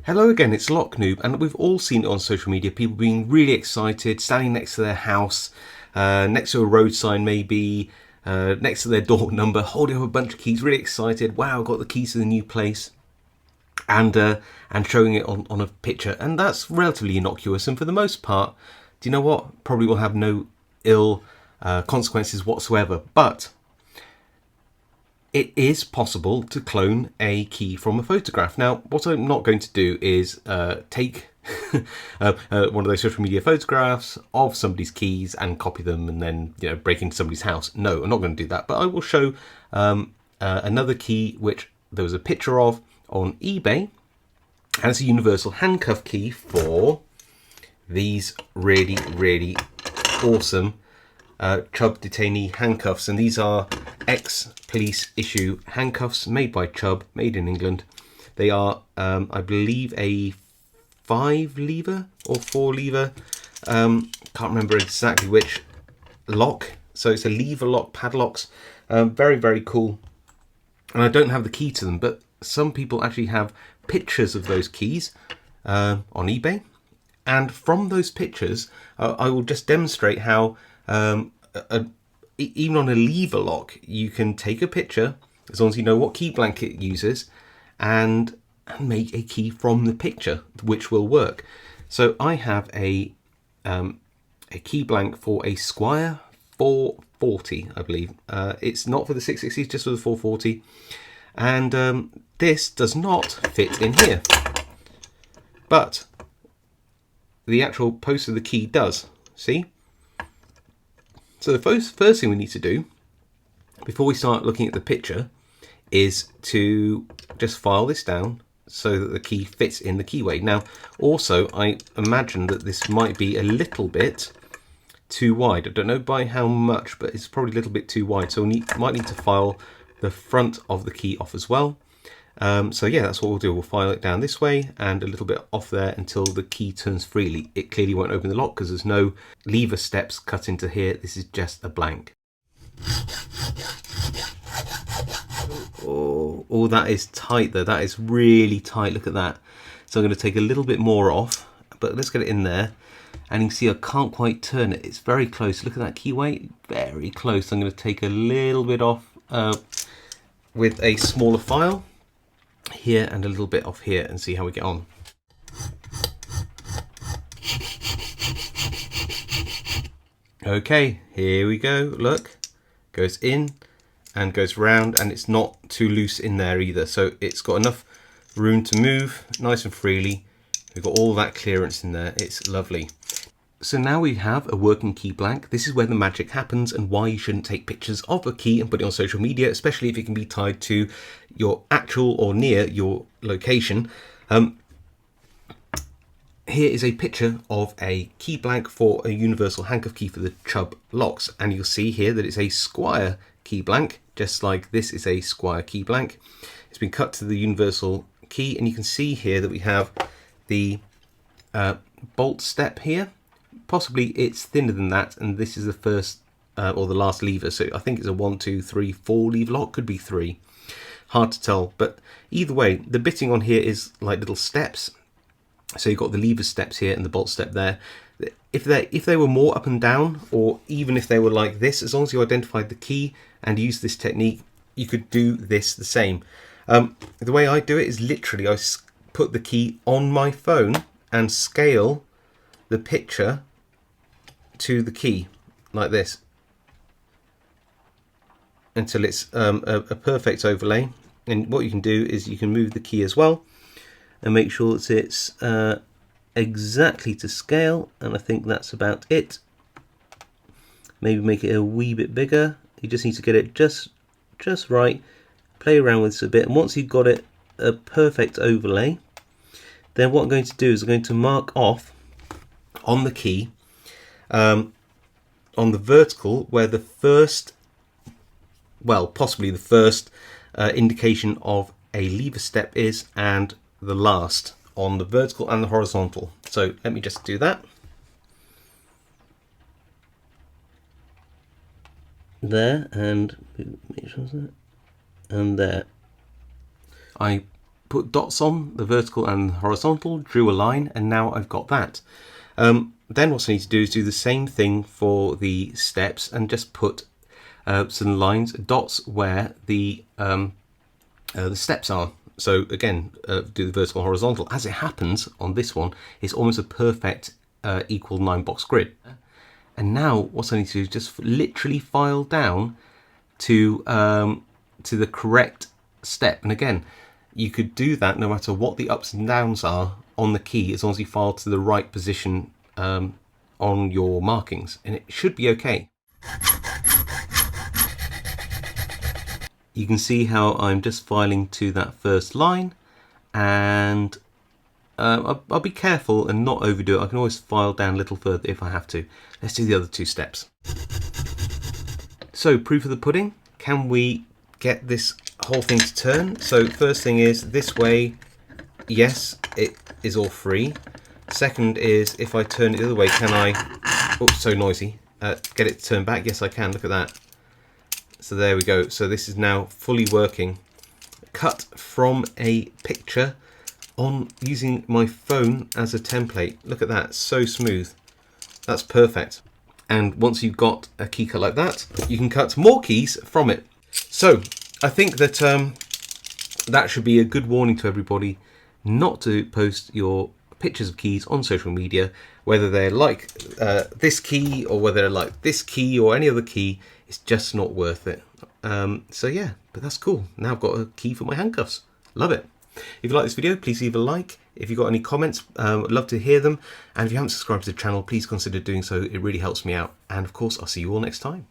Hello again, it's Noob, and we've all seen it on social media, people being really excited, standing next to their house, next to a road sign maybe, next to their door number, holding up a bunch of keys, really excited, wow, got the keys to the new place, and showing it on a picture, and that's relatively innocuous, and for the most part, do you know what, probably will have no ill consequences whatsoever, but it is possible to clone a key from a photograph. Now, what I'm not going to do is take one of those social media photographs of somebody's keys and copy them and then break into somebody's house. No, I'm not going to do that. But I will show another key which there was a picture of on eBay, and it's a universal handcuff key for these really awesome Chubb detainee handcuffs, and these are ex-police issue handcuffs made by Chubb, made in England. They are, I believe, a 5-lever or 4-lever, can't remember exactly which lock. So it's a lever lock padlocks, very cool. And I don't have the key to them, but some people actually have pictures of those keys on eBay, and from those pictures, I will just demonstrate how. Even on a lever lock, you can take a picture, as long as you know what key blank it uses, and make a key from the picture, which will work. So I have a key blank for a Squire 440, I believe. It's not for the 660, it's just for the 440. And this does not fit in here. But the actual post of the key does. See? So the first thing we need to do, before we start looking at the picture, is to just file this down so that the key fits in the keyway. Now, also, I imagine that this might be a little bit too wide. I don't know by how much, but it's probably a little bit too wide. So we might need to file the front of the key off as well. So yeah, that's what we'll do. We'll file it down this way and a little bit off there until the key turns freely. It clearly won't open the lock because there's no lever steps cut into here. This is just a blank. Oh, that is tight though. That is really tight. Look at that. So I'm going to take a little bit more off, but let's get it in there. And you can see I can't quite turn it. It's very close. Look at that keyway. Very close. I'm going to take a little bit off with a smaller file here and a little bit off here and see how we get on. Okay, here we go. Look, goes in and goes round, and it's not too loose in there either, so it's got enough room to move nice and freely. We've got all that clearance in there. It's lovely. So now we have a working key blank. This is where the magic happens and why you shouldn't take pictures of a key and put it on social media, especially if it can be tied to your actual or near your location. Here is a picture of a key blank for a universal handcuff key for the Chubb locks, and you'll see here that it's a Squire key blank, just like this is a Squire key blank. It's been cut to the universal key, and you can see here that we have the bolt step here. Possibly it's thinner than that, and this is the first or the last lever, so I think it's a 1, 2, 3, 4 lever lock, could be 3. Hard to tell, but either way, the bitting on here is like little steps. So you've got the lever steps here and the bolt step there. If they were more up and down, or even if they were like this, as long as you identified the key and used this technique, you could do this the same. The way I do it is literally I put the key on my phone and scale the picture to the key like this until it's a perfect overlay. And what you can do is you can move the key as well and make sure that it's exactly to scale, and I think that's about it. Maybe make it a wee bit bigger. You just need to get it just right, play around with this a bit, and once you've got it a perfect overlay, then what I'm going to do is I'm going to mark off on the key on the vertical where the first, well, possibly the first indication of a lever step is, and the last on the vertical and the horizontal. So let me just do that. There, and make sure that, and there. I put dots on, the vertical and horizontal, drew a line, and now I've got that. Then what I need to do is do the same thing for the steps and just put some lines, dots where the steps are. So again, do the vertical and horizontal. As it happens on this one, it's almost a perfect equal 9-box grid. And now what I need to do is just literally file down to the correct step. And again, you could do that no matter what the ups and downs are on the key, as long as you file to the right position on your markings, and it should be okay. You can see how I'm just filing to that first line, and I'll be careful and not overdo it. I can always file down a little further if I have to. Let's do the other 2 steps. So, proof of the pudding. Can we get this whole thing to turn? So first thing is this way, yes, it is all free. Second is if I turn it the other way, can I, oops, so noisy, get it to turn back? Yes, I can, look at that. So there we go. So this is now fully working. Cut from a picture on using my phone as a template. Look at that, so smooth. That's perfect. And once you've got a key cut like that, you can cut more keys from it. So I think that that should be a good warning to everybody not to post your pictures of keys on social media, whether they're like this key or whether they're like this key or any other key. It's just not worth it. So yeah, but that's cool. Now I've got a key for my handcuffs. Love it. If you like this video, please leave a like. If you've got any comments, I'd love to hear them. And if you haven't subscribed to the channel, please consider doing so. It really helps me out. And of course, I'll see you all next time.